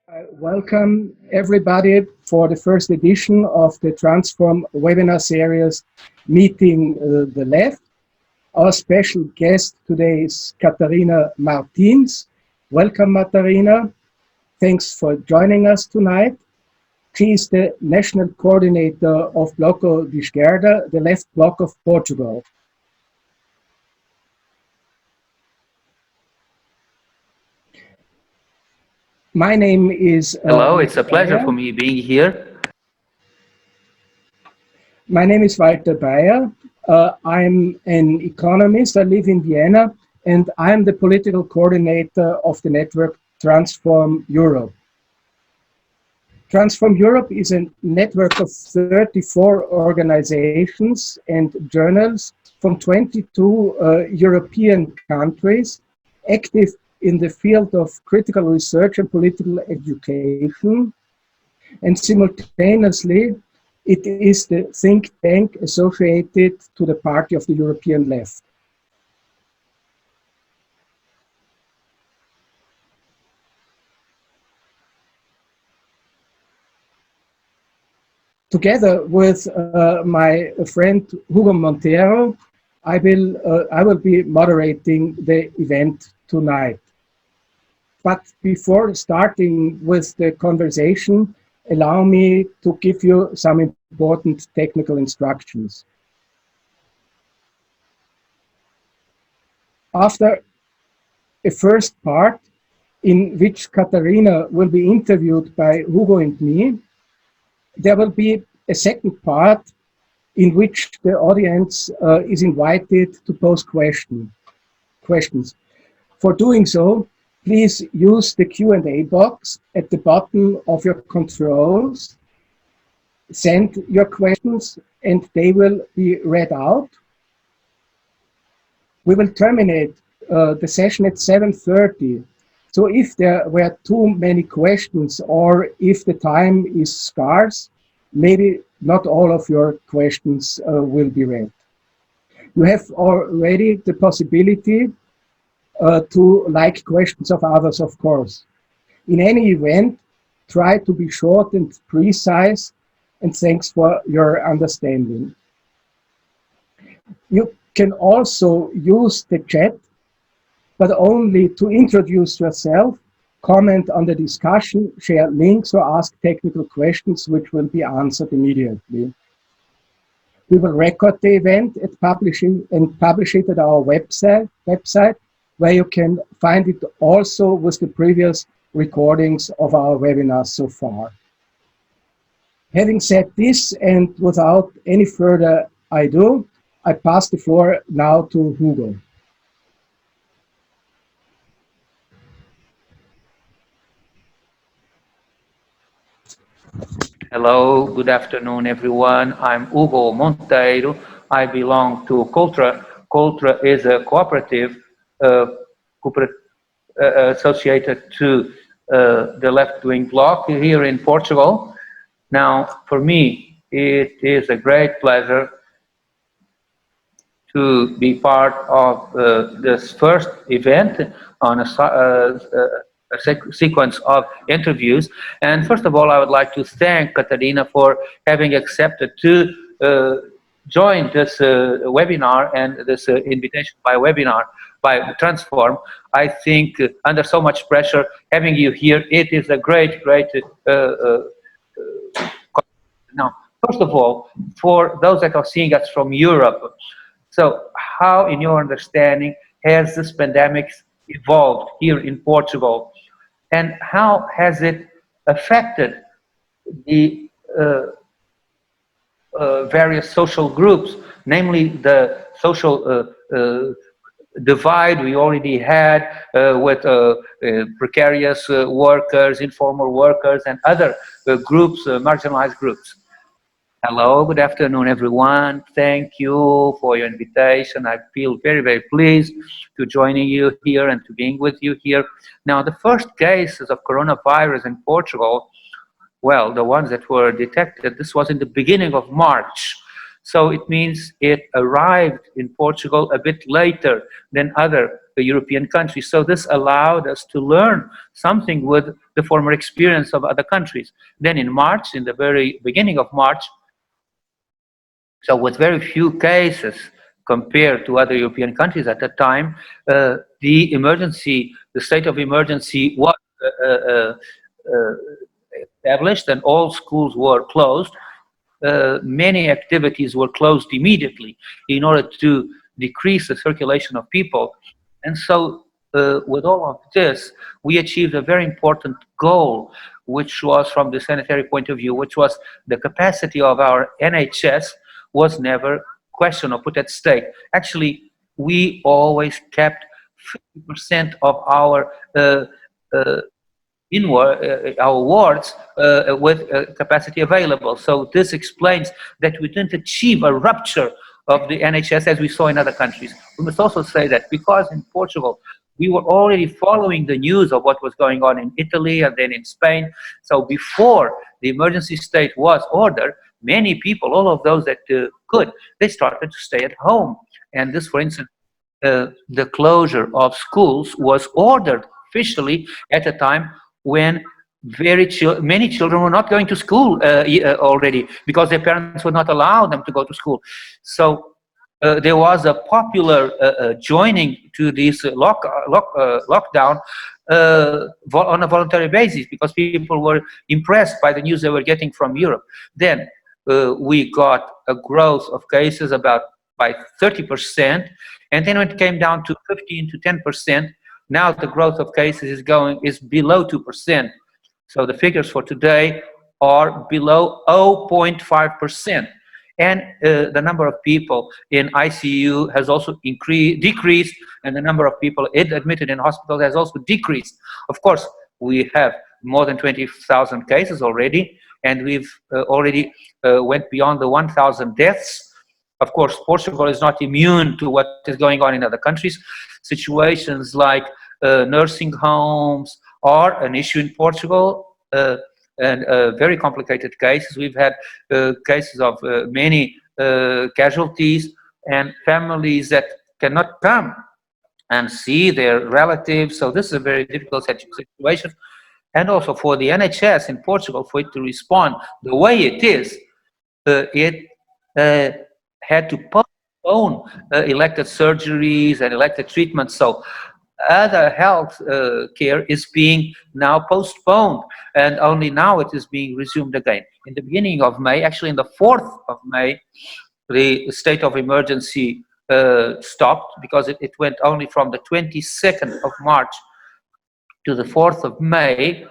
Welcome everybody for the first edition of the Transform webinar series, Meeting the Left. Our special guest today is Catarina Martins. Welcome, Catarina. Thanks for joining us tonight. She is the national coordinator of Bloco de Esquerda, the left bloc of Portugal. My name is... Hello, it's a pleasure for me being here. My name is Walter Baier. I'm an economist. I live in Vienna, and I'm the political coordinator of the network Transform Europe. Transform Europe is a network of 34 organizations and journals from 22 European countries, active in the field of critical research and political education, and simultaneously it is the think tank associated to the Party of the European Left. Together with my friend Hugo Monteiro, I will be moderating the event tonight. But before starting with the conversation, allow me to give you some important technical instructions. After a first part, in which Catarina will be interviewed by Hugo and me, there will be a second part in which the audience is invited to pose questions. For doing so, please use the Q&A box at the bottom of your controls. Send your questions and they will be read out. We will terminate the session at 7:30. So if there were too many questions or if the time is scarce, maybe not all of your questions will be read. You have already the possibility to like questions of others, of course. In any event, try to be short and precise, and thanks for your understanding. You can also use the chat, but only to introduce yourself, comment on the discussion, share links, or ask technical questions which will be answered immediately. We will record the event and publish it at our website, where you can find it also with the previous recordings of our webinars so far. Having said this, and without any further ado, I pass the floor now to Hugo. Hello, good afternoon, everyone. I'm Hugo Monteiro. I belong to CULTRA. CULTRA is a cooperative associated to the left-wing bloc here in Portugal. Now, for me, it is a great pleasure to be part of this first event on a sequence of interviews. And first of all, I would like to thank Catarina for having accepted to join this webinar and this invitation by webinar by Transform. I think under so much pressure, having you here, it is a great now, first of all, for those that are seeing us from Europe, so how, in your understanding, has this pandemic evolved here in Portugal? And how has it affected the various social groups, namely the social divide we already had with precarious workers, informal workers, and other groups, marginalized groups? Hello, good afternoon, everyone. Thank you for your invitation. I feel very, very pleased to joining you here and to being with you here. Now, the first cases of coronavirus in Portugal, well, the ones that were detected, this was in the beginning of March. So it means it arrived in Portugal a bit later than other European countries. So this allowed us to learn something with the former experience of other countries. Then in March, in the very beginning of March, so with very few cases compared to other European countries at that time, the state of emergency was established and all schools were closed. Many activities were closed immediately in order to decrease the circulation of people. And so with all of this, we achieved a very important goal, which was from the sanitary point of view, which was the capacity of our NHS was never questioned or put at stake. Actually, we always kept 50% of our our wards with capacity available. So this explains that we didn't achieve a rupture of the NHS as we saw in other countries. We must also say that because in Portugal, we were already following the news of what was going on in Italy and then in Spain. So before the emergency state was ordered, many people, all of those that could, they started to stay at home. And this, for instance, the closure of schools was ordered officially at a time when many children were not going to school already because their parents would not allow them to go to school. So there was a popular joining to this lockdown on a voluntary basis because people were impressed by the news they were getting from Europe. Then we got a growth of cases by 30%, and then it came down to 15 to 10%. Now the growth of cases is below 2%. So the figures for today are below 0.5%. And the number of people in ICU has also decreased, and the number of people admitted in hospitals has also decreased. Of course, we have more than 20,000 cases already, and we've already went beyond the 1,000 deaths. Of course, Portugal is not immune to what is going on in other countries. Situations like nursing homes are an issue in Portugal, and very complicated cases. We've had cases of many casualties and families that cannot come and see their relatives. So this is a very difficult situation. And also for the NHS in Portugal, for it to respond the way it is, it had to postpone elected surgeries and elected treatments. So other health care is being now postponed, and only now it is being resumed again. In the beginning of May, actually in the 4th of May, the state of emergency stopped because it went only from the 22nd of March to the 4th of May,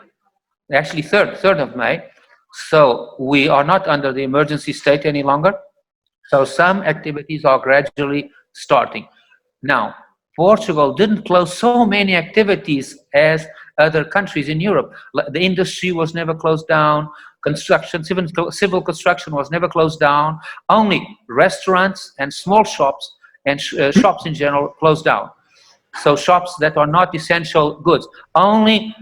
actually 3rd of May. So we are not under the emergency state any longer. So some activities are gradually starting. Now, Portugal didn't close so many activities as other countries in Europe. The industry was never closed down. Construction, civil construction was never closed down. Only restaurants and small shops and shops in general closed down. So shops that are not essential goods. Only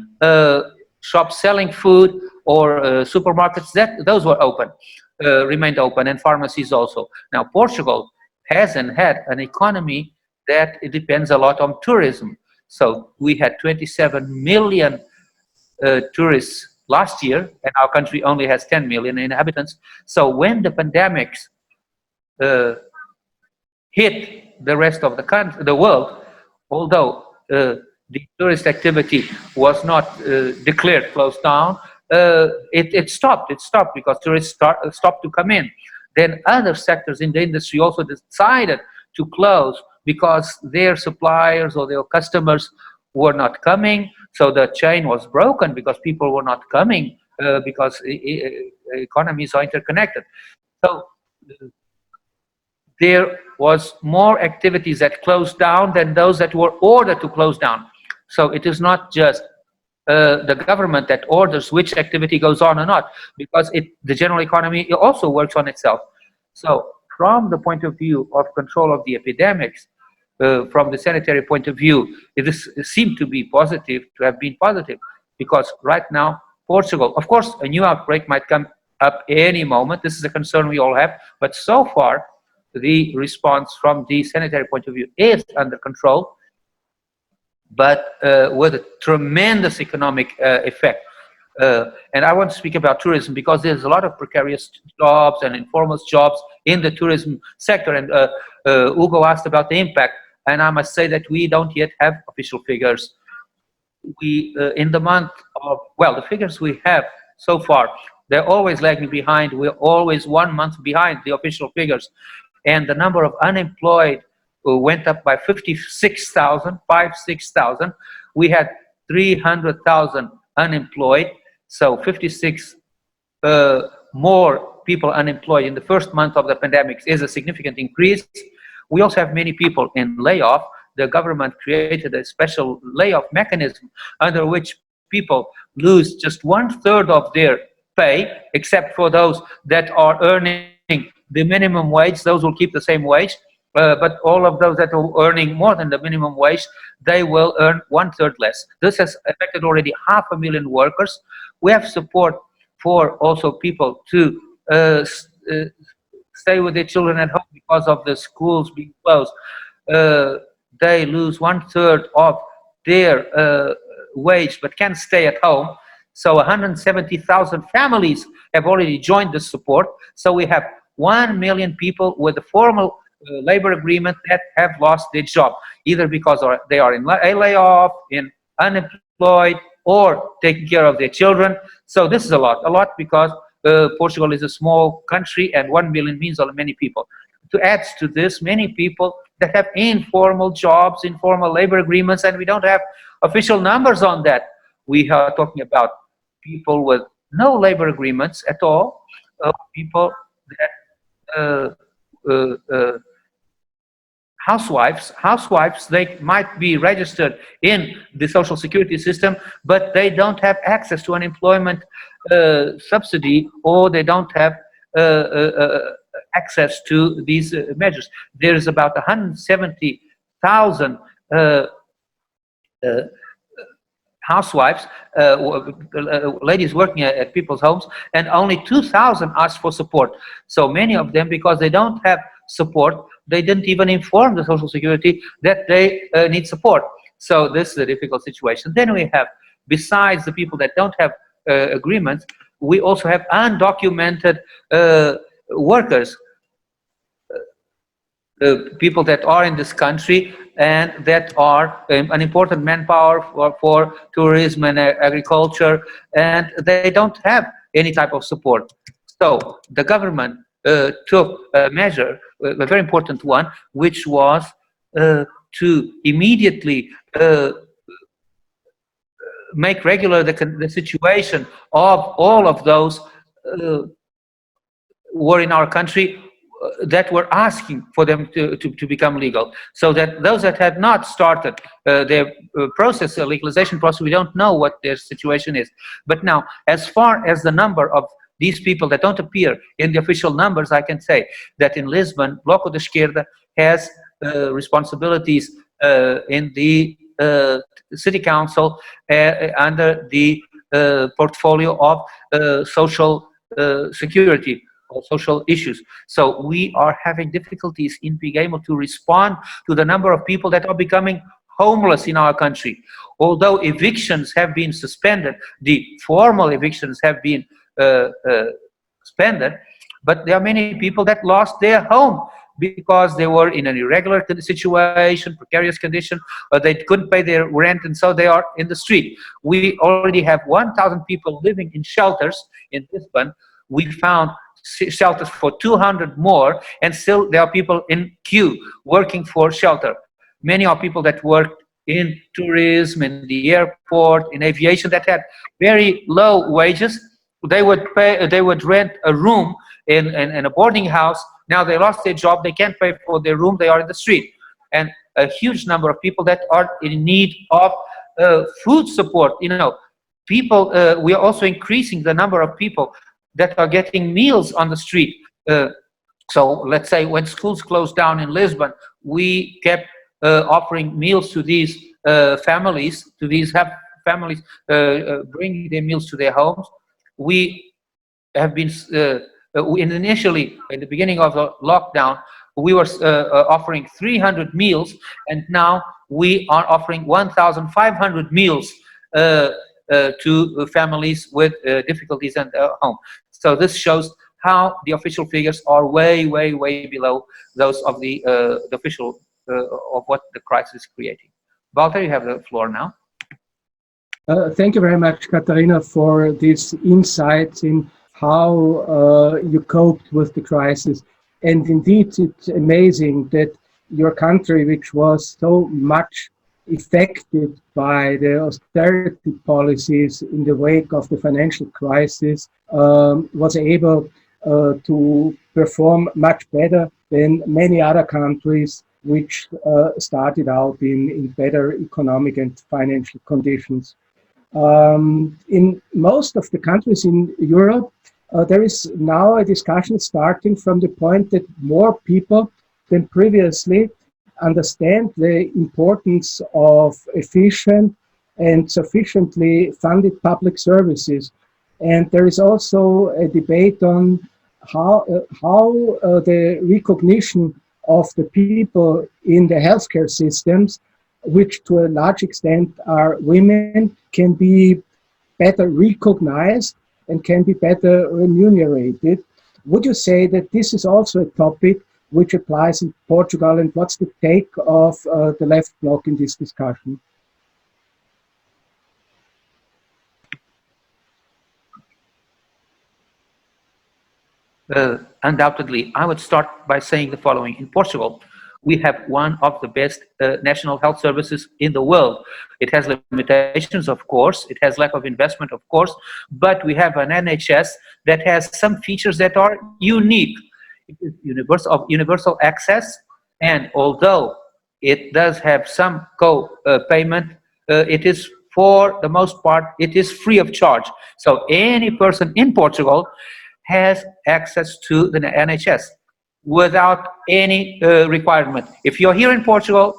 shops selling food or supermarkets, those were open, remained open, and pharmacies also. Now, Portugal hasn't had an economy that it depends a lot on tourism. So we had 27 million tourists last year, and our country only has 10 million inhabitants. So when the pandemics hit the rest of the world, although the tourist activity was not declared closed down, it stopped. It stopped because tourists stopped to come in. Then other sectors in the industry also decided to close because their suppliers or their customers were not coming. So the chain was broken because people were not coming because economies are interconnected. So there was more activities that closed down than those that were ordered to close down. So it is not just the government that orders which activity goes on or not, because the general economy also works on itself. So from the point of view of control of the epidemics, from the sanitary point of view, it seemed to be positive, to have been positive, because right now, Portugal, of course, a new outbreak might come up any moment. This is a concern we all have, but so far the response from the sanitary point of view is under control, but with a tremendous economic effect. And I want to speak about tourism because there's a lot of precarious jobs and informal jobs in the tourism sector. And Hugo asked about the impact, and I must say that we don't yet have official figures. We, in the month of, well, the figures we have so far, they're always lagging behind. We're always 1 month behind the official figures. And the number of unemployed went up by 56,000. We had 300,000 unemployed. So 56 more people unemployed in the first month of the pandemic is a significant increase. We also have many people in layoff. The government created a special layoff mechanism under which people lose just 1/3 of their pay, except for those that are earning the minimum wage. Those will keep the same wage. But all of those that are earning more than the minimum wage, they will earn 1/3 less. This has affected already 500,000 workers. We have support for also people to stay with their children at home because of the schools being closed. They lose 1/3 of their wage but can stay at home. So 170,000 families have already joined this support. So we have 1 million people with a formal labor agreement that have lost their job, either because they are in a layoff, in unemployed, or taking care of their children. So this is a lot because Portugal is a small country and 1 million means many people. To add to this, many people that have informal jobs, informal labor agreements, and we don't have official numbers on that. We are talking about people with no labor agreements at all, people that housewives, they might be registered in the social security system, but they don't have access to unemployment subsidy, or they don't have access to these measures. There's about 170,000 housewives, ladies working at people's homes, and only 2,000 asked for support. So many of them, because they don't have support, they didn't even inform the Social Security that they need support. So this is a difficult situation. Then we have, besides the people that don't have agreements, we also have undocumented workers, people that are in this country and that are an important manpower for tourism and agriculture, and they don't have any type of support. So the government took a measure, a very important one, which was to immediately make regular the situation of all of those who are in our country that were asking for them to become legal, so that those that had not started their process, legalization process, we don't know what their situation is. But now, as far as the number of these people that don't appear in the official numbers, I can say that in Lisbon, Bloco de Esquerda has responsibilities in the city council under the portfolio of social security or social issues. So we are having difficulties in being able to respond to the number of people that are becoming homeless in our country. Although evictions have been suspended, the formal evictions have been suspended, but there are many people that lost their home because they were in an irregular situation, precarious condition, or they couldn't pay their rent, and so they are in the street. We already have 1,000 people living in shelters in Lisbon. We found shelters for 200 more, and still there are people in queue working for shelter. Many are people that worked in tourism, in the airport, in aviation, that had very low wages. They would rent a room in a boarding house. Now they lost their job, they can't pay for their room, they are in the street. And a huge number of people that are in need of food support. You know, people, we are also increasing the number of people that are getting meals on the street. So let's say when schools closed down in Lisbon, we kept offering meals to these families, bringing their meals to their homes. We have been initially in the beginning of the lockdown we were offering 300 meals, and now we are offering 1,500 meals to families with difficulties at home. So this shows how the official figures are way below those of the official of what the crisis is creating. Walter, you have the floor now. Thank you very much, Catarina, for these insights in how you coped with the crisis. And indeed, it's amazing that your country, which was so much affected by the austerity policies in the wake of the financial crisis, was able to perform much better than many other countries which started out in better economic and financial conditions. In most of the countries in Europe, there is now a discussion starting from the point that more people than previously understand the importance of efficient and sufficiently funded public services. And there is also a debate on how the recognition of the people in the healthcare systems, which to a large extent are women, can be better recognized and can be better remunerated. Would you say that this is also a topic which applies in Portugal, and what's the take of the left bloc in this discussion? Undoubtedly, I would start by saying the following. In Portugal, we have one of the best national health services in the world. It has limitations, of course. It has lack of investment, of course. But we have an NHS that has some features that are unique. It is universal access, and although it does have some co-payment, it is, for the most part, it is free of charge. So any person in Portugal has access to the NHS without any requirement. If you're here in Portugal,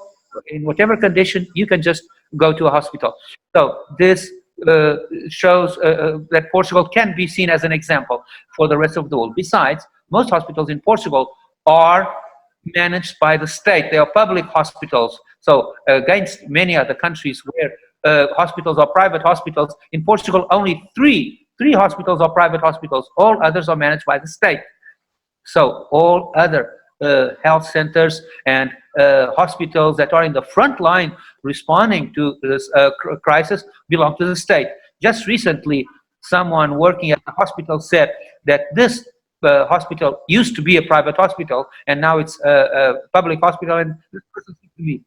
in whatever condition, you can just go to a hospital. So this shows that Portugal can be seen as an example for the rest of the world. Besides, most hospitals in Portugal are managed by the state. They are public hospitals. So against many other countries where hospitals are private hospitals, in Portugal only three hospitals are private hospitals. All others are managed by the state. So all other health centers and hospitals that are in the front line responding to this crisis belong to the state. Just recently, someone working at the hospital said that this hospital used to be a private hospital, and now it's a public hospital. And this person said to me,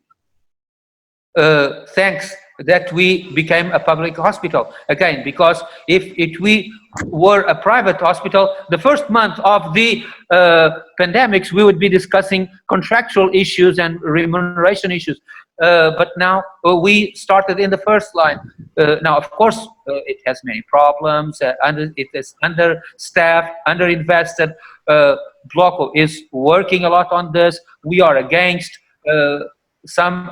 thanks that we became a public hospital. Again, because if we were a private hospital, the first month of the pandemics, we would be discussing contractual issues and remuneration issues. But now we started in the first line. Now, of course, it has many problems. It is understaffed, underinvested. Bloco is working a lot on this. We are against some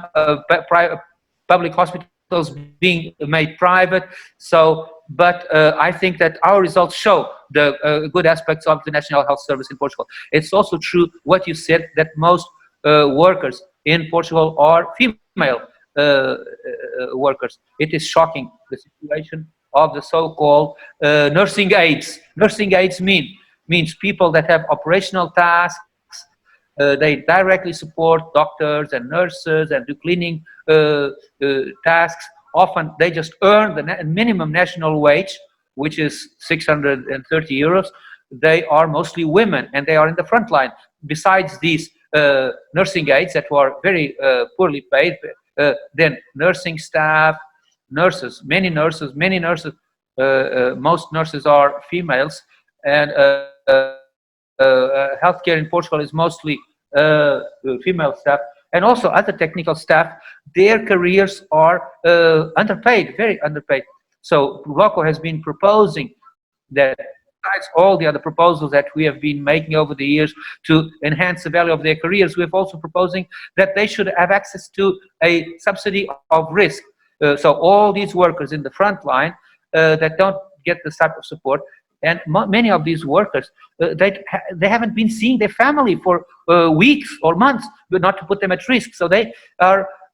public hospitals being made private. So, but I think that our results show the good aspects of the National Health Service in Portugal. It's also true what you said, that most workers in Portugal are female workers. It is shocking, the situation of the so-called nursing aides. Nursing aides means people that have operational tasks. They directly support doctors and nurses and do cleaning tasks. Often they just earn the minimum national wage, which is 630 euros. They are mostly women, and they are in the front line. Besides these nursing aides that were very poorly paid, then nursing staff, nurses, many nurses, most nurses are females, and healthcare in Portugal is mostly female staff, and also other technical staff. Their careers are underpaid, very underpaid. So Bloco has been proposing that, besides all the other proposals that we have been making over the years to enhance the value of their careers, we're also proposing that they should have access to a subsidy of risk. So all these workers in the front line that don't get this type of support, And many of these workers, they haven't been seeing their family for weeks or months, but not to put them at risk. So they're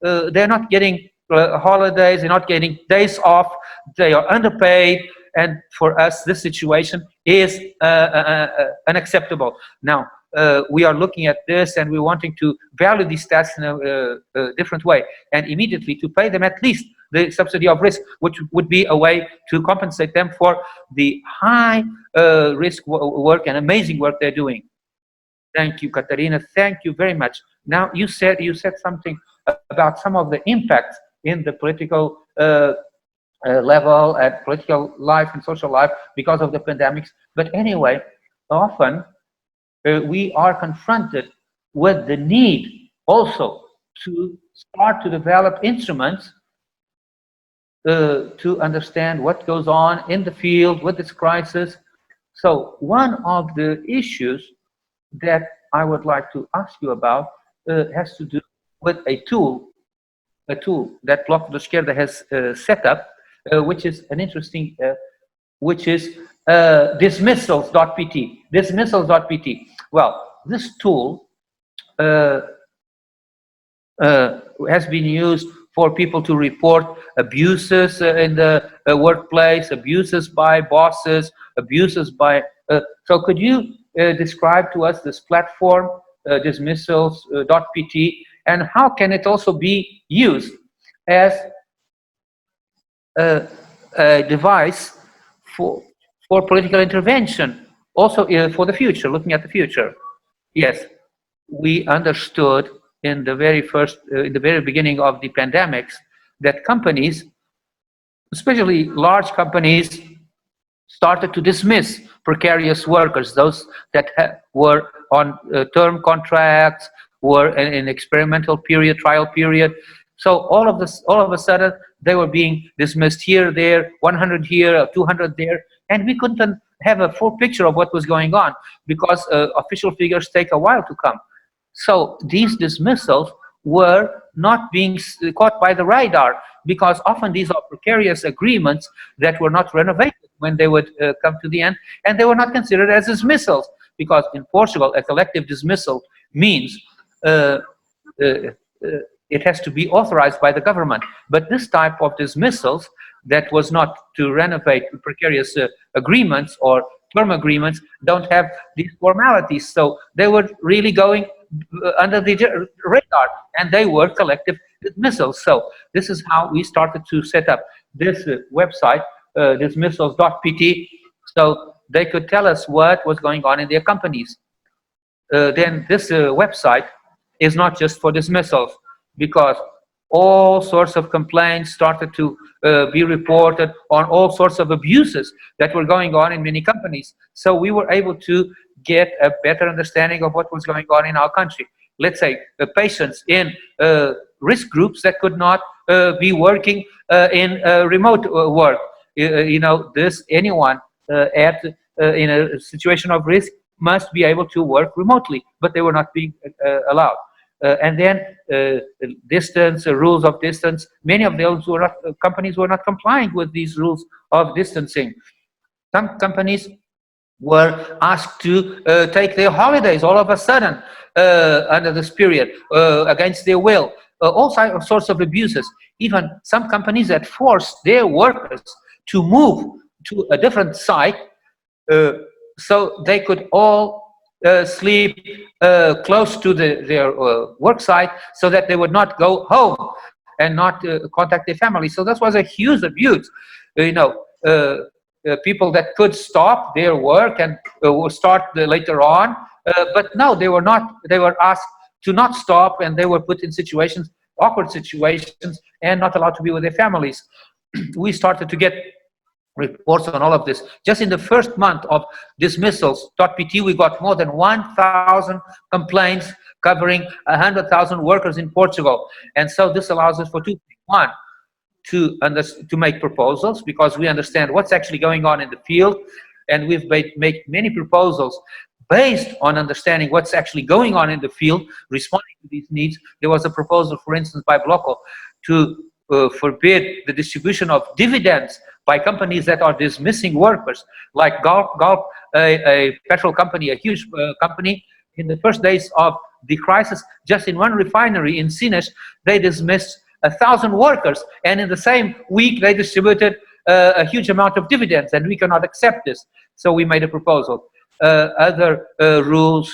not getting holidays, they're not getting days off, they are underpaid, and for us this situation is unacceptable. Now we are looking at this and we're wanting to value these stats in a different way, and immediately to pay them at least the subsidy of risk, which would be a way to compensate them for the high risk work and amazing work they're doing. Thank you, Catarina. Thank you very much. Now you said something about some of the impacts in the political level, at political life and social life because of the pandemics. But anyway, often we are confronted with the need also to start to develop instruments to understand what goes on in the field with this crisis. So one of the issues that I would like to ask you about has to do with a tool that Bloco de Esquerda has set up, which is an interesting, which is dismissals.pt. Dismissals.pt. Well, this tool has been used for people to report abuses in the workplace, abuses by bosses, abuses by... so could you describe to us this platform, dismissals.pt, and how can it also be used as a device for political intervention, also for the future, looking at the future? Yes, we understood in the very beginning of the pandemics that companies, especially large companies, started to dismiss precarious workers, those that were on term contracts, were in an experimental period, trial period. So all of a sudden, they were being dismissed here, there, 100 here, 200 there, and we couldn't have a full picture of what was going on because official figures take a while to come. So these dismissals were not being caught by the radar because often these are precarious agreements that were not renovated when they would come to the end, and they were not considered as dismissals because in Portugal a collective dismissal means it has to be authorized by the government. But this type of dismissals that was not to renovate precarious agreements or term agreements don't have these formalities. So they were really going under the radar, and they were collective dismissals. So this is how we started to set up this website, dismissals.pt, so they could tell us what was going on in their companies. Then this website is not just for dismissals, because all sorts of complaints started to be reported on all sorts of abuses that were going on in many companies. So we were able to get a better understanding of what was going on in our country. Let's say patients in risk groups that could not be working in remote work. You know, anyone in a situation of risk must be able to work remotely, but they were not being allowed. And then distance, rules of distance, many of those companies were not complying with these rules of distancing. Some companies were asked to take their holidays all of a sudden under this period against their will. All sorts of abuses. Even some companies that forced their workers to move to a different site so they could all sleep close to their work site so that they would not go home and not contact their family. So this was a huge abuse. You know, people that could stop their work and start later on, but no, they were not. They were asked to not stop, and they were put in situations, awkward situations, and not allowed to be with their families. We started to get reports on all of this. Just in the first month of dismissals.pt, we got more than 1,000 complaints covering 100,000 workers in Portugal. And so this allows us for two things. One, to make proposals, because we understand what's actually going on in the field, and we've made many proposals based on understanding what's actually going on in the field, responding to these needs. There was a proposal, for instance, by Bloco to forbid the distribution of dividends by companies that are dismissing workers, like Gulf, a petrol company, a huge company. In the first days of the crisis, just in one refinery in Sines, they dismissed 1,000 workers, and in the same week they distributed a huge amount of dividends, and we cannot accept this. So we made a proposal. Other rules,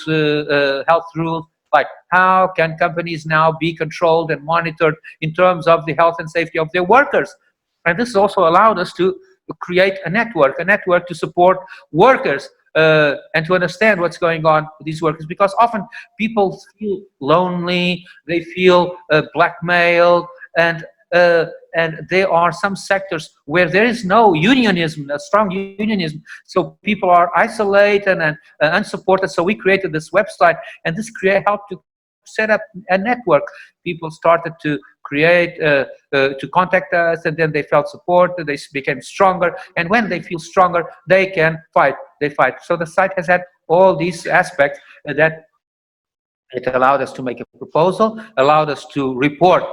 health rules, like how can companies now be controlled and monitored in terms of the health and safety of their workers? And this also allowed us to create a network to support workers and to understand what's going on with these workers, because often people feel lonely, they feel blackmailed, and there are some sectors where there is no unionism, a strong unionism, so people are isolated and unsupported. So we created this website, and this helped to set up a network. People started to create, to contact us, and then they felt support, they became stronger, and when they feel stronger, they can fight, they fight. So the site has had all these aspects that it allowed us to make a proposal, allowed us to report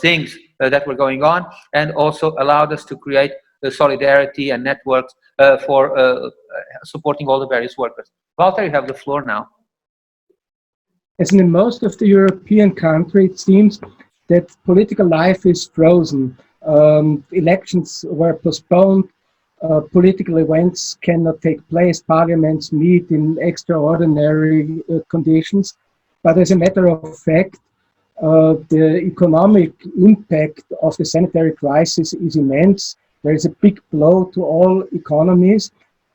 things that were going on, and also allowed us to create solidarity and networks for supporting all the various workers. Walter, you have the floor now. As in most of the European countries, it seems that political life is frozen. Elections were postponed, political events cannot take place, parliaments meet in extraordinary conditions. But as a matter of fact, the economic impact of the sanitary crisis is immense. There is a big blow to all economies,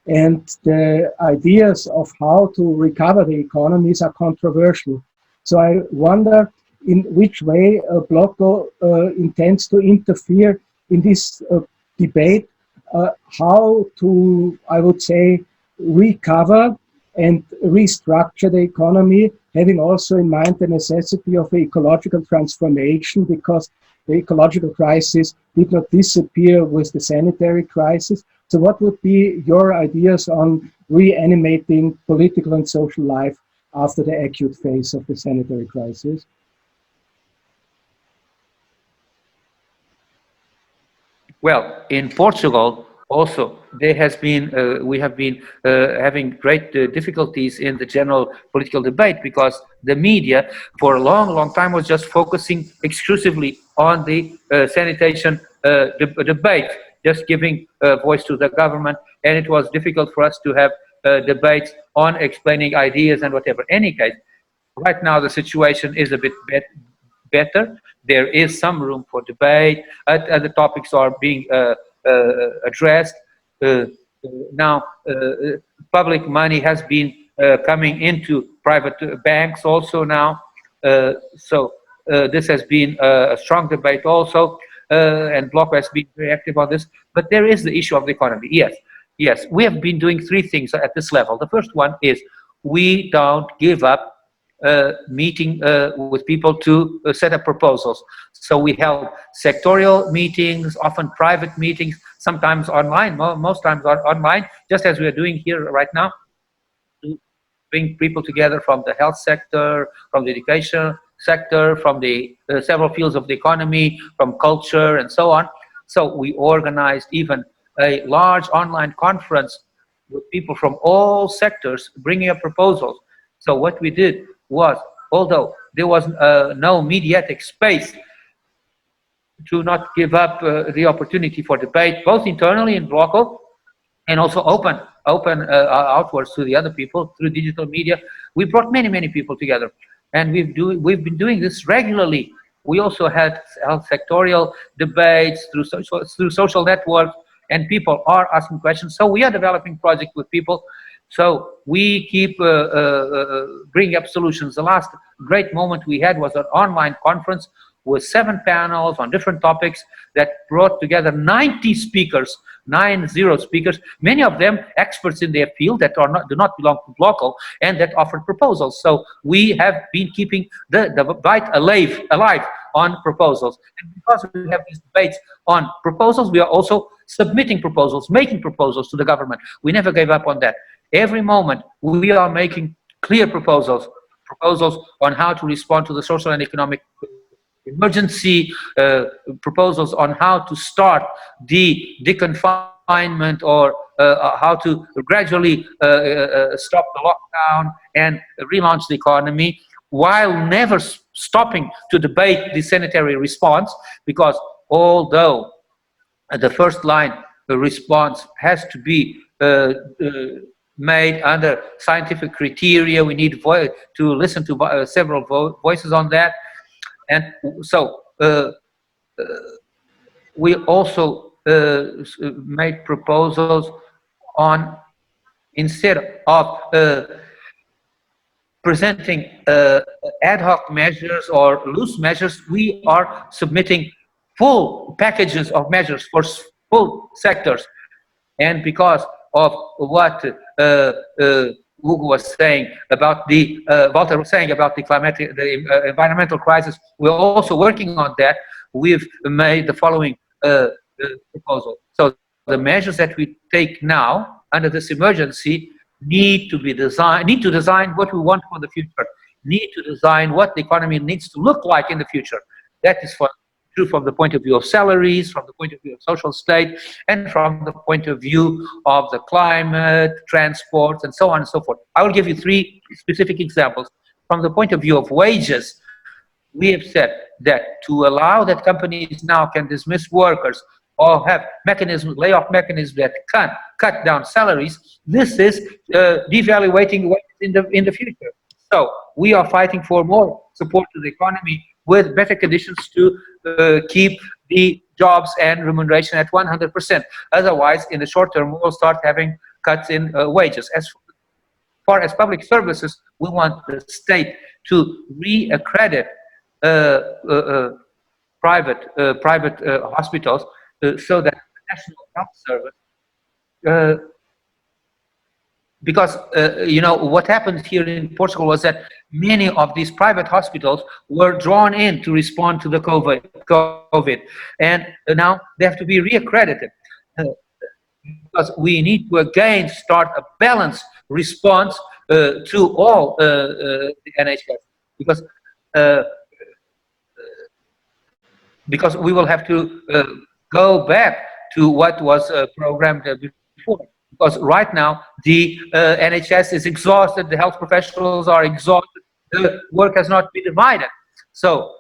and the ideas of how to recover the economies are controversial. So I wonder in which way Bloco intends to interfere in this debate, how to, I would say, recover and restructure the economy, having also in mind the necessity of ecological transformation, because the ecological crisis did not disappear with the sanitary crisis. So what would be your ideas on reanimating political and social life after the acute phase of the sanitary crisis? Well, in Portugal also, there has been, we have been having great difficulties in the general political debate, because the media for a long time was just focusing exclusively on the sanitation debate, just giving voice to the government, and it was difficult for us to have debates on explaining ideas and whatever. Any case, right now the situation is a bit better. There is some room for debate. Other topics are being addressed. Now, public money has been coming into private banks also now. So this has been a strong debate also, and Bloco has been very active on this. But there is the issue of the economy. Yes, we have been doing three things at this level. The first one is we don't give up meeting with people to set up proposals. So we held sectorial meetings, often private meetings, sometimes online, most times online, just as we are doing here right now, to bring people together from the health sector, from the education sector, from the several fields of the economy, from culture and so on. So we organized even a large online conference with people from all sectors bringing up proposals. So what we did was, although there was no mediatic space, to not give up the opportunity for debate, both internally in Bloco and also open outwards to the other people through digital media. We brought many people together, and we've been doing this regularly. We also had sectorial debates through social networks, and people are asking questions. So we are developing projects with people. So we keep bringing up solutions. The last great moment we had was an online conference with 7 panels on different topics that brought together 90 speakers, 90 speakers, many of them experts in their field that do not belong to Bloco, and that offered proposals. So we have been keeping the debate alive on proposals. And because we have these debates on proposals, we are also submitting proposals, making proposals to the government. We never gave up on that. Every moment we are making clear proposals on how to respond to the social and economic emergency proposals on how to start the deconfinement or how to gradually stop the lockdown and relaunch the economy, while never stopping to debate the sanitary response, because although the first line response has to be made under scientific criteria, we need to listen to several voices on that. And so we also made proposals on, instead of presenting ad hoc measures or loose measures, we are submitting full packages of measures for full sectors. And because of what Hugo was saying about the Walter was saying about the environmental crisis, we're also working on that. We've made the following proposal. So the measures that we take now under this emergency need to design what we want for the future, need to design what the economy needs to look like in the future. That is true from the point of view of salaries, from the point of view of social state, and from the point of view of the climate, transport, and so on and so forth. I will give you 3 specific examples. From the point of view of wages, we have said that to allow that companies now can dismiss workers or have mechanisms, layoff mechanisms that can cut down salaries, this is devaluating wages in the future. So we are fighting for more support to the economy with better conditions to keep the jobs and remuneration at 100%. Otherwise, in the short term, we will start having cuts in wages. As far as public services, we want the state to re-accredit private hospitals so that the National Health Service, because you know what happened here in Portugal was that many of these private hospitals were drawn in to respond to the COVID, and now they have to be re-accredited because we need to again start a balanced response to all the NHS, because we will have to go back to what was programmed before. Because right now the NHS is exhausted, the health professionals are exhausted, the work has not been divided. So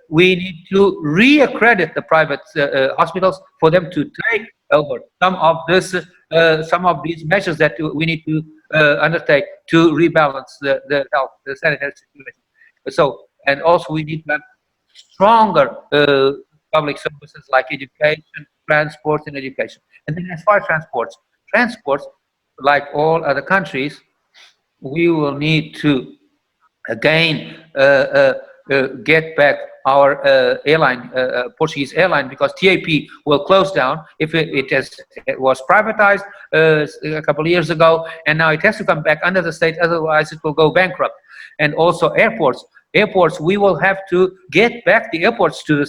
we need to re-accredit the private hospitals for them to take over some of these measures that we need to undertake to rebalance the health, the sanitary situation. So, and also we need to have stronger public services like education, transport, and education. And then as far as transports, like all other countries, we will need to again get back our airline, Portuguese airline, because TAP will close down if it was privatized a couple of years ago, and now it has to come back under the state, otherwise it will go bankrupt. And also airports, we will have to get back the airports to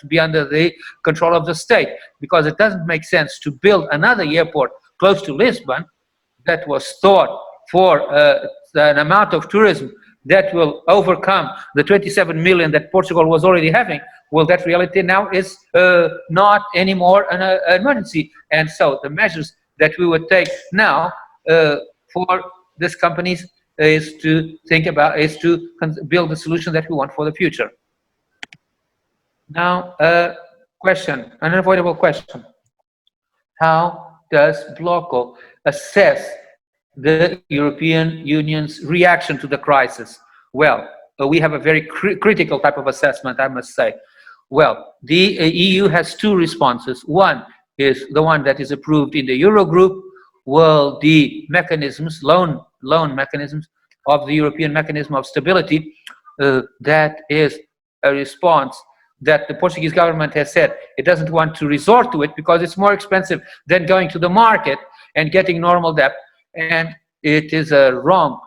be under the control of the state, because it doesn't make sense to build another airport close to Lisbon that was thought for an amount of tourism that will overcome the 27 million that Portugal was already having. Well, that reality now is not anymore an emergency. And so the measures that we would take now for these companies is to build the solution that we want for the future. Now, an unavoidable question. How does Bloco assess the European Union's reaction to the crisis? Well, we have a very critical type of assessment, I must say. Well, the EU has 2 responses. One is the one that is approved in the Eurogroup. Well, the mechanisms, loan mechanisms of the European Mechanism of Stability, that is a response that the Portuguese government has said it doesn't want to resort to it because it's more expensive than going to the market and getting normal debt. And it is wrong.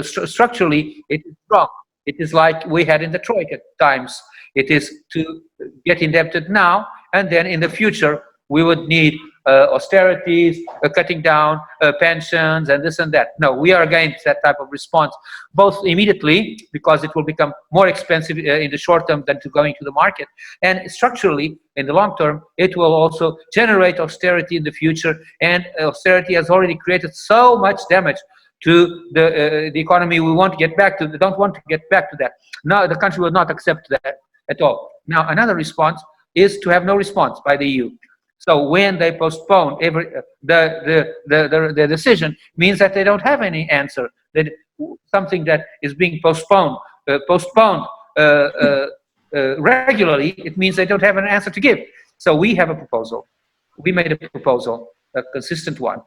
Structurally, it is wrong. It is like we had in the Troika times. It is to get indebted now, and then in the future, we would need austerities, cutting down pensions and this and that. No, we are against that type of response, both immediately because it will become more expensive in the short term than to going to the market, and structurally in the long term it will also generate austerity in the future, and austerity has already created so much damage to the economy. We want to get back to, don't want to get back to that. No, the country will not accept that at all. Now, another response is to have no response by the EU. So when they postpone the decision, means that they don't have any answer. That something that is being postponed regularly, it means they don't have an answer to give. So we have a proposal. We made a proposal, a consistent one.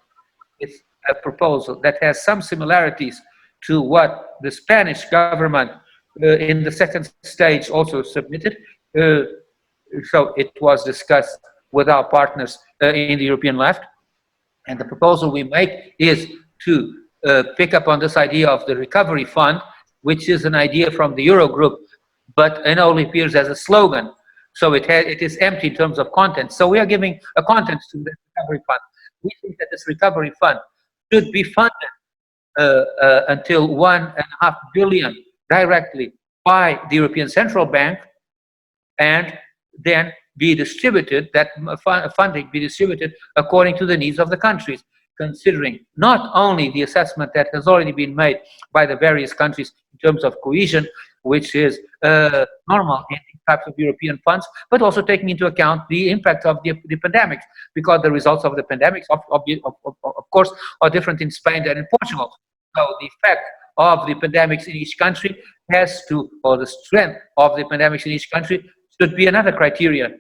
It's a proposal that has some similarities to what the Spanish government in the second stage also submitted. So it was discussed with our partners in the European left. And the proposal we make is to pick up on this idea of the recovery fund, which is an idea from the Eurogroup, but it only appears as a slogan. So it is empty in terms of content. So we are giving a content to the recovery fund. We think that this recovery fund should be funded until 1.5 billion directly by the European Central Bank, and then be distributed, that funding be distributed according to the needs of the countries, considering not only the assessment that has already been made by the various countries in terms of cohesion, which is normal in types of European funds, but also taking into account the impact of the pandemics, because the results of the pandemics, of course, are different in Spain than in Portugal. So the effect of the pandemics in each country has to, or the strength of the pandemics in each country should be another criteria.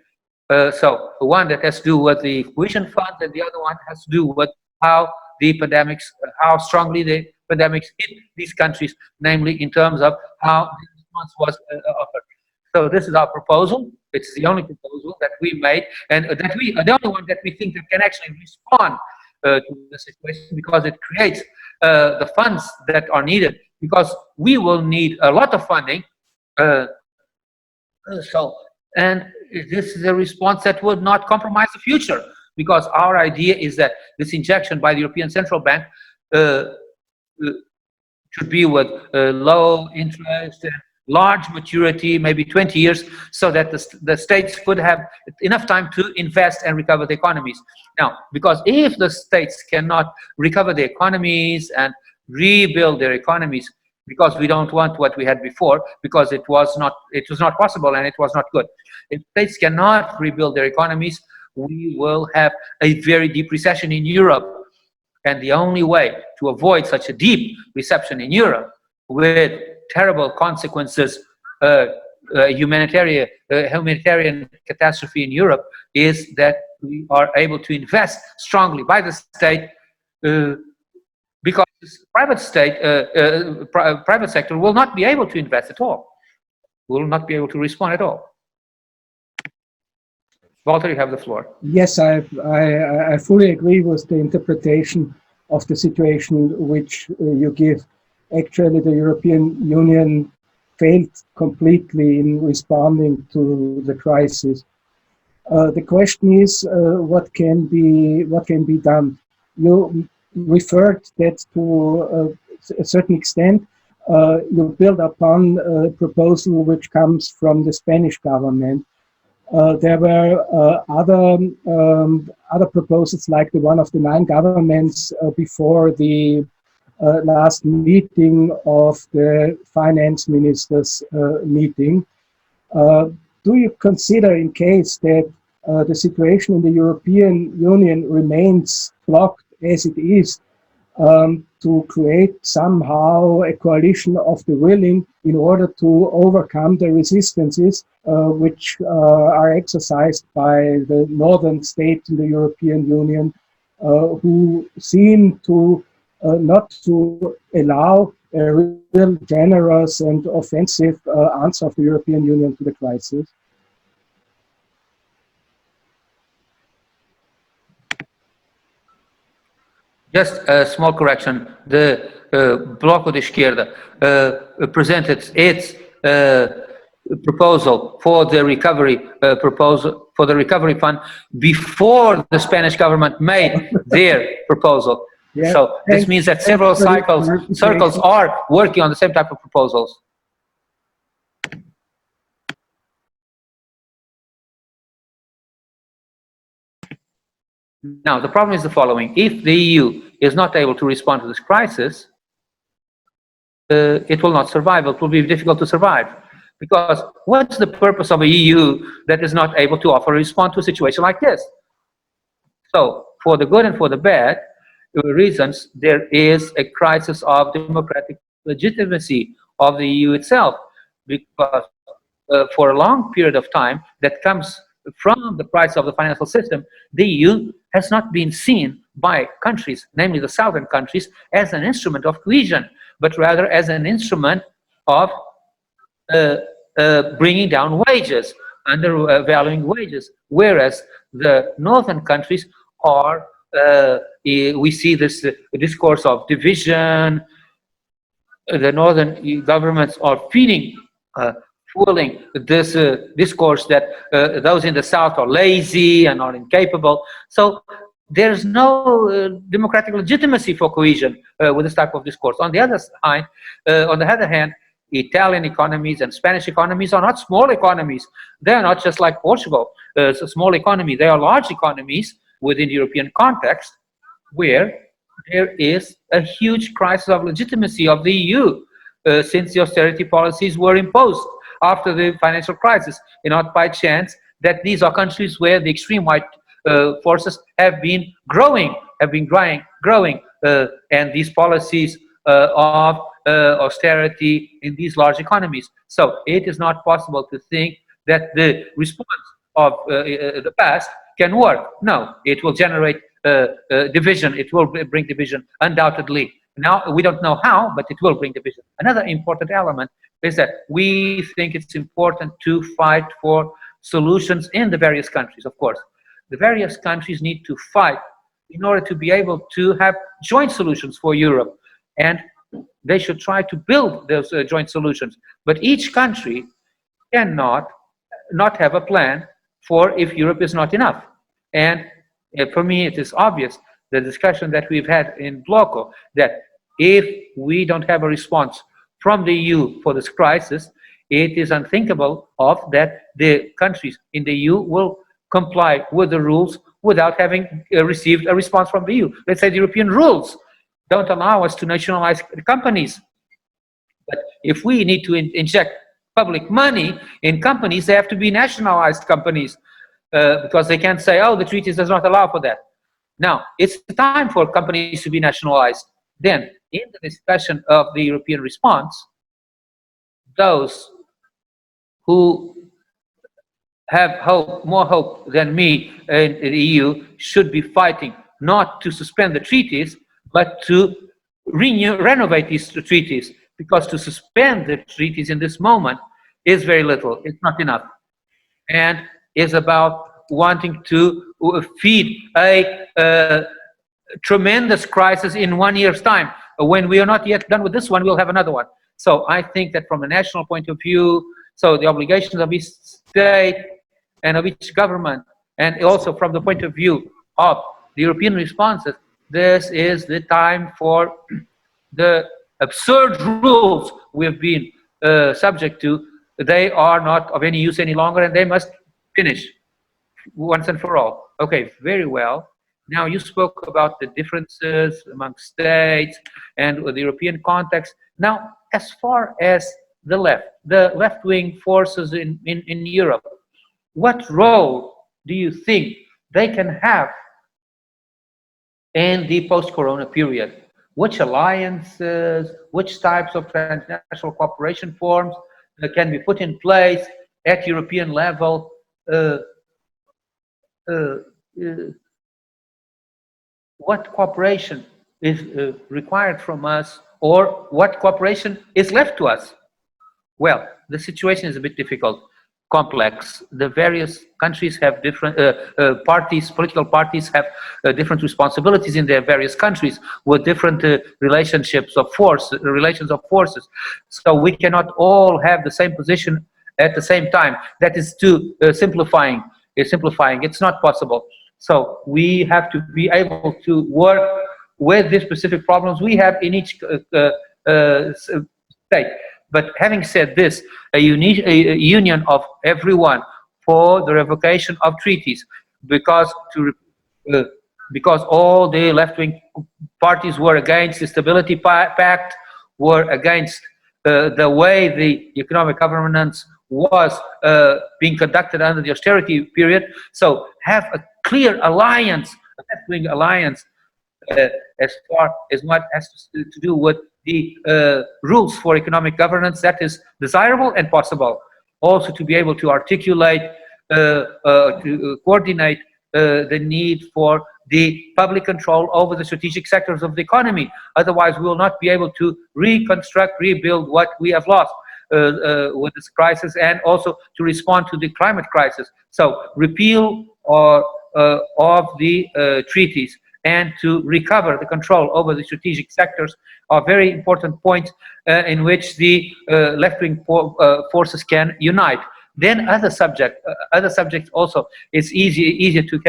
So the one that has to do with the cohesion fund, and the other one has to do with how the pandemics, how strongly the pandemics hit these countries, namely in terms of how the response was offered. So this is our proposal. It's the only proposal that we made, and that the only one that we think that can actually respond to the situation, because it creates the funds that are needed, because we will need a lot of funding. And this is a response that would not compromise the future, because our idea is that this injection by the European Central Bank should be with low interest and large maturity, maybe 20 years, so that the states could have enough time to invest and recover the economies. Now, because if the states cannot recover the economies and rebuild their economies, because we don't want what we had before, because it was not possible and it was not good. If states cannot rebuild their economies, we will have a very deep recession in Europe. And the only way to avoid such a deep recession in Europe, with terrible consequences, humanitarian catastrophe in Europe, is that we are able to invest strongly by the state, because private sector will not be able to invest at all, will not be able to respond at all. Walter, you have the floor. Yes, I fully agree with the interpretation of the situation which you give. Actually, the European Union failed completely in responding to the crisis. The question is, what can be done? You referred that to a certain extent. You build upon a proposal which comes from the Spanish government. There were other proposals, like the one of the 9 governments before the last meeting of the finance ministers meeting. Do you consider, in case that the situation in the European Union remains blocked as it is, to create somehow a coalition of the willing in order to overcome the resistances which are exercised by the northern states in the European Union, who seem to not to allow a real generous and offensive answer of the European Union to the crisis? Just a small correction. The Bloco de Esquerda presented its proposal for the recovery fund before the Spanish government made their proposal. Yeah, So this means that several circles are working on the same type of proposals. Now, the problem is the following. If the EU is not able to respond to this crisis, it will not survive. It will be difficult to survive. Because what's the purpose of a EU that is not able to offer a response to a situation like this? So, for the good and for the bad reasons, there is a crisis of democratic legitimacy of the EU itself. Because for a long period of time, that comes from the crisis of the financial system, the EU has not been seen by countries, namely the southern countries, as an instrument of cohesion, but rather as an instrument of bringing down wages, undervaluing wages, whereas the northern countries are, we see this discourse of division. The northern governments are fueling this discourse that those in the south are lazy and are incapable. So there's no democratic legitimacy for cohesion with this type of discourse. On the other hand, Italian economies and Spanish economies are not small economies. They are not just like Portugal, it's a small economy. They are large economies within the European context, where there is a huge crisis of legitimacy of the EU since the austerity policies were imposed after the financial crisis. And not by chance that these are countries where the extreme right forces have been growing, and these policies of austerity in these large economies. So it is not possible to think that the response of the past can work. No, it will generate division. It will bring division, undoubtedly. Now, we don't know how, but it will bring division. Another important element is that we think it's important to fight for solutions in the various countries, of course. The various countries need to fight in order to be able to have joint solutions for Europe. And they should try to build those joint solutions. But each country cannot not have a plan for if Europe is not enough. And for me, it is obvious, the discussion that we've had in Bloco, that if we don't have a response from the EU for this crisis, it is unthinkable that the countries in the EU will comply with the rules without having received a response from the EU. Let's say the European rules don't allow us to nationalize companies. But if we need to inject public money in companies, they have to be nationalized companies because they can't say, oh, the treaties does not allow for that. Now, it's time for companies to be nationalized. Then, in the discussion of the European response, those who have more hope than me in the EU should be fighting not to suspend the treaties, but to renovate these treaties, because to suspend the treaties in this moment is very little. It's not enough. And is about wanting to feed a tremendous crisis in 1 year's time. When we are not yet done with this one, we'll have another one. So I think that from a national point of view, so the obligations of each state and of each government, and also from the point of view of the European responses, this is the time for the absurd rules we've been subject to. They are not of any use any longer, and they must finish once and for all. Okay, very well. Now you spoke about the differences among states and the European context. Now, as far as the left-wing forces in Europe, what role do you think they can have in the post-corona period? Which alliances, which types of transnational cooperation forms can be put in place at European level? What cooperation is required from us, or what cooperation is left to us? Well, the situation is a bit difficult, complex. The various countries have different political parties have different responsibilities in their various countries with different relations of forces. So we cannot all have the same position at the same time. That is too simplifying. It's not possible. So we have to be able to work with the specific problems we have in each state. But having said this, a union of everyone for the revocation of treaties, because all the left-wing parties were against the Stability Pact, were against the way the economic governance was being conducted under the austerity period. So have a clear alliance, a left-wing alliance, as far as what has to do with the rules for economic governance, that is desirable and possible. Also to be able to articulate, to coordinate the need for the public control over the strategic sectors of the economy. Otherwise, we will not be able to reconstruct, rebuild what we have lost with this crisis, and also to respond to the climate crisis. So repeal of the treaties and to recover the control over the strategic sectors are very important points in which the left-wing forces can unite. Then other subjects also, it's easier to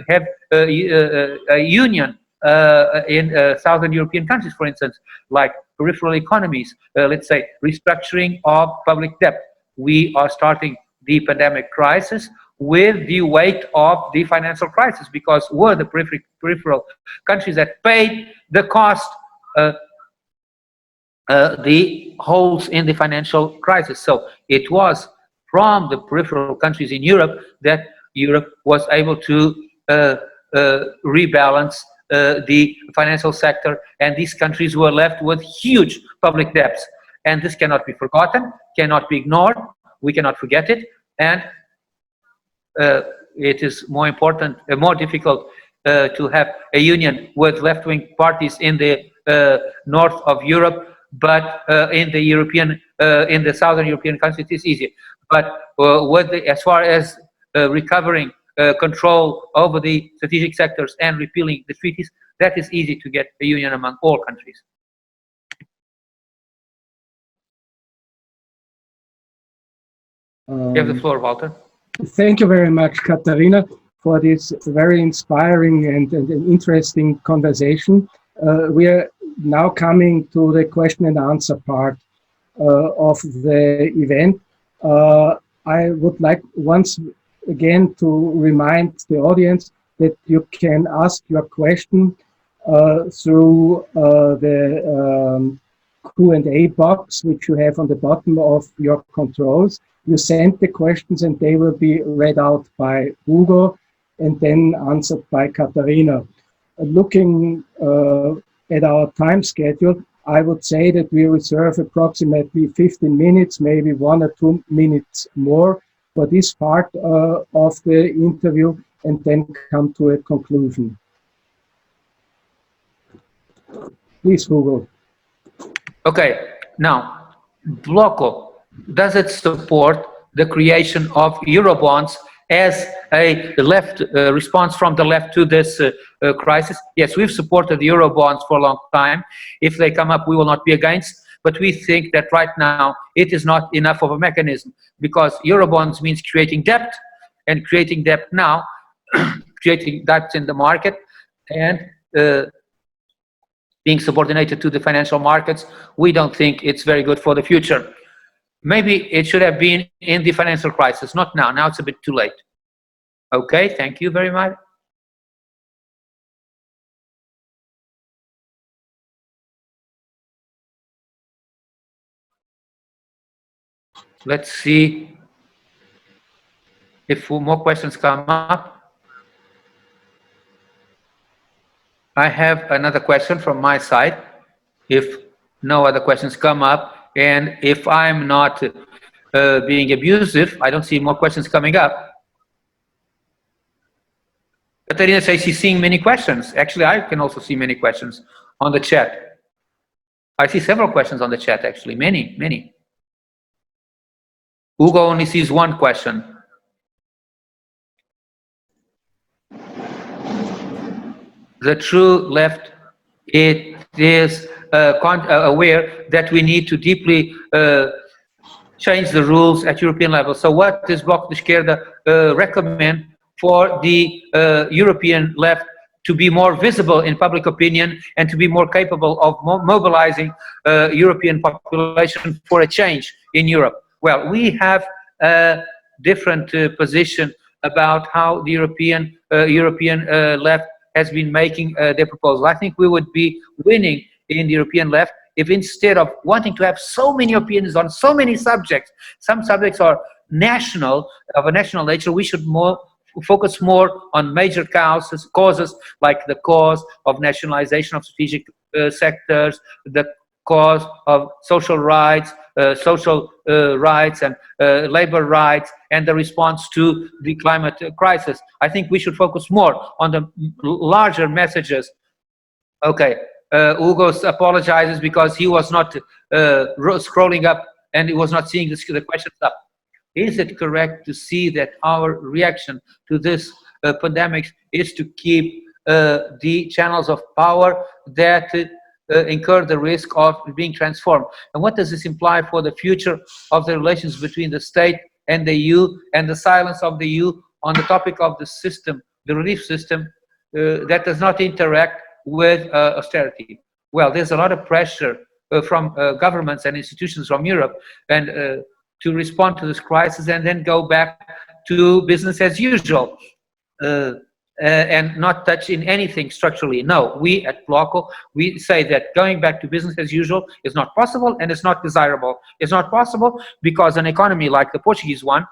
have a union in Southern European countries, for instance, like peripheral economies, let's say restructuring of public debt. We are starting the pandemic crisis with the weight of the financial crisis, because we're the peripheral countries that paid the cost, the holes in the financial crisis. So it was from the peripheral countries in Europe that Europe was able to rebalance the financial sector, and these countries were left with huge public debts. And this cannot be forgotten, cannot be ignored, we cannot forget it, and it is more important, more difficult to have a union with left-wing parties in the north of Europe, but in the southern European countries it is easier. But as far as recovering control over the strategic sectors and repealing the treaties, that is easy to get a union among all countries. You have the floor, Walter. Thank you very much, Catarina, for this very inspiring and interesting conversation. We are now coming to the question and answer part of the event. I would like once again to remind the audience that you can ask your question through the Q&A box, which you have on the bottom of your controls. You send the questions and they will be read out by Hugo and then answered by Catarina. Looking at our time schedule, I would say that we reserve approximately 15 minutes, maybe 1 or 2 minutes more for this part of the interview, and then come to a conclusion. Please, Hugo. Okay, now, Bloco, does it support the creation of Eurobonds as a left response from the left to this crisis? Yes, we've supported the Eurobonds for a long time. If they come up, we will not be against, but we think that right now it is not enough of a mechanism, because Eurobonds means creating debt, and creating debt now, creating debts in the market, and being subordinated to the financial markets, we don't think it's very good for the future. Maybe it should have been in the financial crisis, not now. Now it's a bit too late. Okay, thank you very much. Let's see if more questions come up. I have another question from my side. If no other questions come up, and if I'm not being abusive, I don't see more questions coming up. Catarina says she's seeing many questions. Actually, I can also see many questions on the chat. I see several questions on the chat, actually, many. Hugo only sees one question. The true left, it is aware that we need to deeply change the rules at European level. So what does Bloco de Esquerda recommend for the European left to be more visible in public opinion and to be more capable of mobilizing European population for a change in Europe? Well, we have a different position about how the European left has been making their proposal. I think we would be winning in the European left if, instead of wanting to have so many opinions on so many subjects, some subjects are national, of a national nature, we should focus more on major causes like the cause of nationalization of strategic sectors, the cause of social rights, rights and labor rights, and the response to the climate crisis. I think we should focus more on the larger messages. Okay, Hugo apologizes because he was not scrolling up and he was not seeing the questions up. Is it correct to see that our reaction to this pandemic is to keep the channels of power that incur the risk of being transformed? And what does this imply for the future of the relations between the state and the EU, and the silence of the EU on the topic of the system, the relief system that does not interact with austerity? Well, there's a lot of pressure from governments and institutions from Europe and to respond to this crisis and then go back to business as usual and not touch in anything structurally. No, we at Bloco, we say that going back to business as usual is not possible and it's not desirable. It's not possible because an economy like the Portuguese one,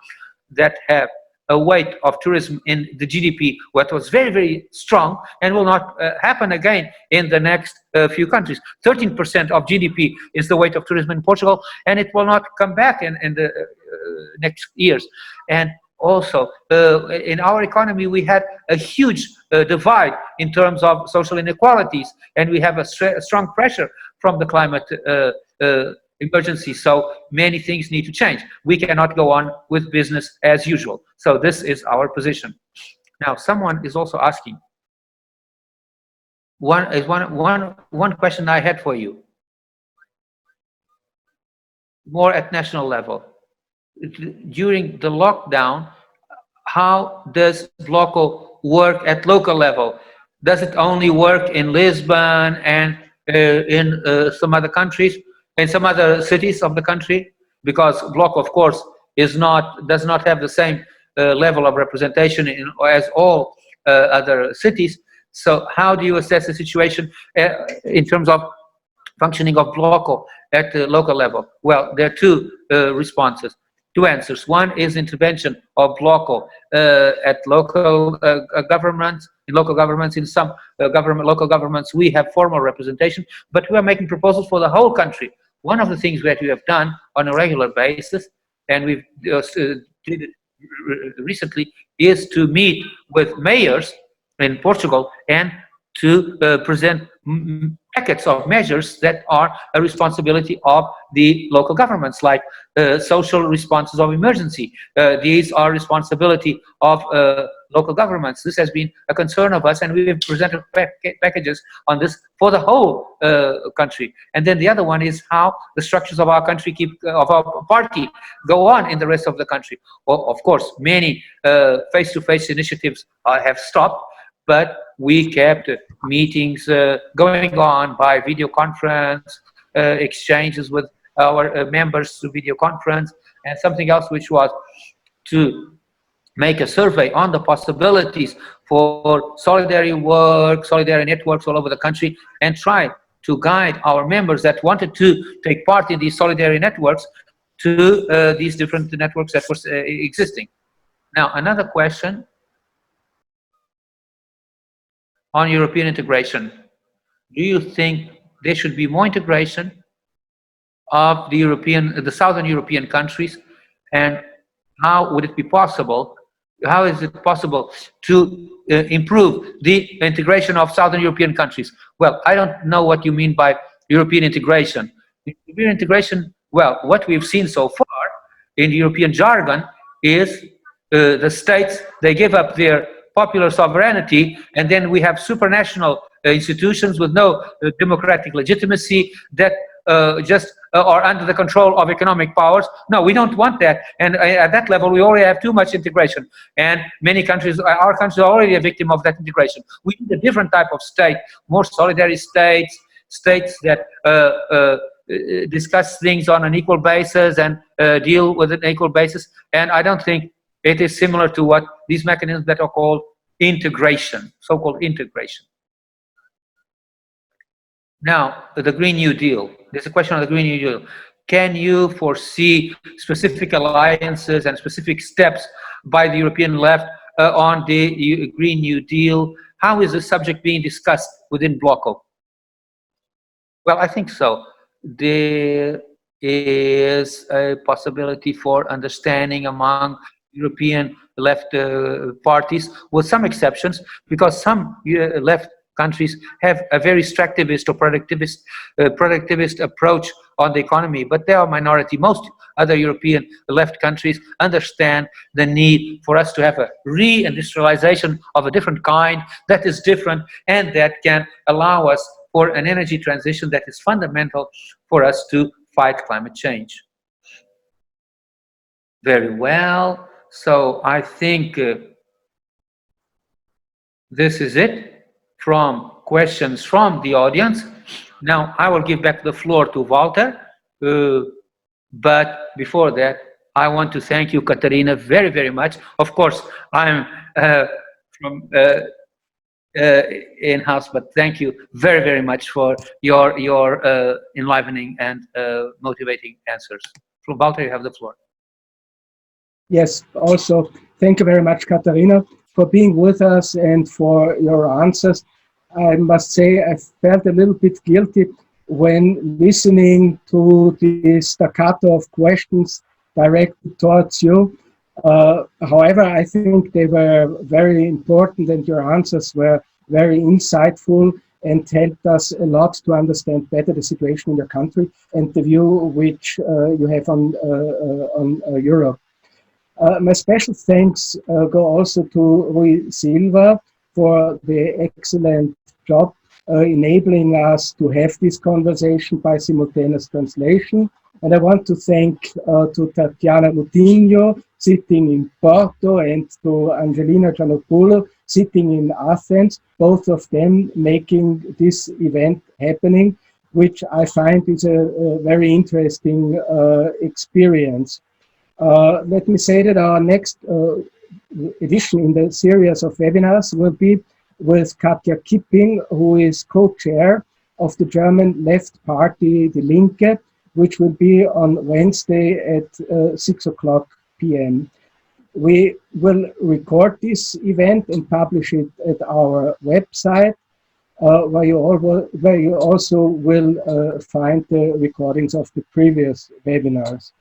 that have a weight of tourism in the GDP, what was very, very strong and will not happen again in the next few countries. 13% of GDP is the weight of tourism in Portugal, and it will not come back in the next years. And also, in our economy, we had a huge divide in terms of social inequalities, and we have a strong pressure from the climate emergency. So many things need to change. We cannot go on with business as usual. So this is our position. Now, someone is also asking, one question I had for you, more at national level. During the lockdown, how does Bloco work at local level? Does it only work in Lisbon and in some other countries, in some other cities of the country? Because Bloco, of course, does not have the same level of representation as all other cities. So how do you assess the situation in terms of functioning of Bloco at the local level? Well, there are two responses. Two answers. One is intervention of Bloco at local governments. In local governments, in some local governments, we have formal representation, but we are making proposals for the whole country. One of the things that we have done on a regular basis, and we've did it recently, is to meet with mayors in Portugal and to present packets of measures that are a responsibility of the local governments, like social responses of emergency. These are responsibility of local governments. This has been a concern of us, and we have presented packages on this for the whole country. And then the other one is how the structures of our country of our party go on in the rest of the country. Well, of course, many face-to-face initiatives have stopped, but we kept meetings going on by video conference, exchanges with our members through video conference, and something else, which was to make a survey on the possibilities for solidarity work, solidarity networks all over the country, and try to guide our members that wanted to take part in these solidarity networks to these different networks that were existing. Now, another question on European integration. Do you think there should be more integration of the Southern European countries, and how would it be possible? How is it possible to improve the integration of Southern European countries? Well, I don't know what you mean by European integration. European integration, well, what we've seen so far in the European jargon is the states, they give up their popular sovereignty, and then we have supranational institutions with no democratic legitimacy that just or under the control of economic powers. No, we don't want that. And at that level, we already have too much integration. And many countries, our country is already a victim of that integration. We need a different type of state, more solidary states, states that discuss things on an equal basis and deal with an equal basis. And I don't think it is similar to what these mechanisms that are called integration, so-called integration. Now, the Green New Deal. There's a question on the Green New Deal. Can you foresee specific alliances and specific steps by the European left on the Green New Deal? How is the subject being discussed within Bloco? Well, I think so. There is a possibility for understanding among European left parties, with some exceptions, because some left countries have a very extractivist or productivist approach on the economy, but they are a minority. Most other European left countries understand the need for us to have a reindustrialization of a different kind that is different and that can allow us for an energy transition that is fundamental for us to fight climate change. Very well. So I think this is it from questions from the audience. Now I will give back the floor to Walter. But before that, I want to thank you, Catarina, very, very much. Of course, I'm from in-house, but thank you very, very much for your enlivening and motivating answers. Walter, you have the floor. Yes, also, thank you very much, Catarina, for being with us and for your answers. I must say I felt a little bit guilty when listening to the staccato of questions directed towards you. However, I think they were very important and your answers were very insightful and helped us a lot to understand better the situation in your country and the view which you have on Europe. My special thanks go also to Rui Silva for the excellent job enabling us to have this conversation by simultaneous translation. And I want to thank to Tatiana Moutinho, sitting in Porto, and to Angelina Giannopoulou, sitting in Athens, both of them making this event happening, which I find is a very interesting experience. Let me say that our next edition in the series of webinars will be with Katja Kipping, who is co-chair of the German left party, Die Linke, which will be on Wednesday at 6 o'clock p.m. We will record this event and publish it at our website, where you also will find the recordings of the previous webinars.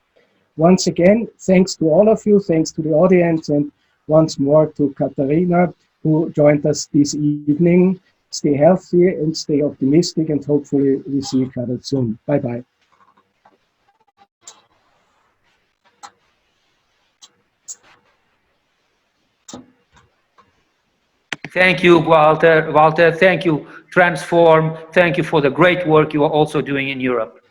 Once again, thanks to all of you, thanks to the audience, and once more to Catarina, who joined us this evening. Stay healthy and stay optimistic, and hopefully we see each other soon. Bye-bye. Thank you, Walter. Walter, thank you, Transform. Thank you for the great work you are also doing in Europe.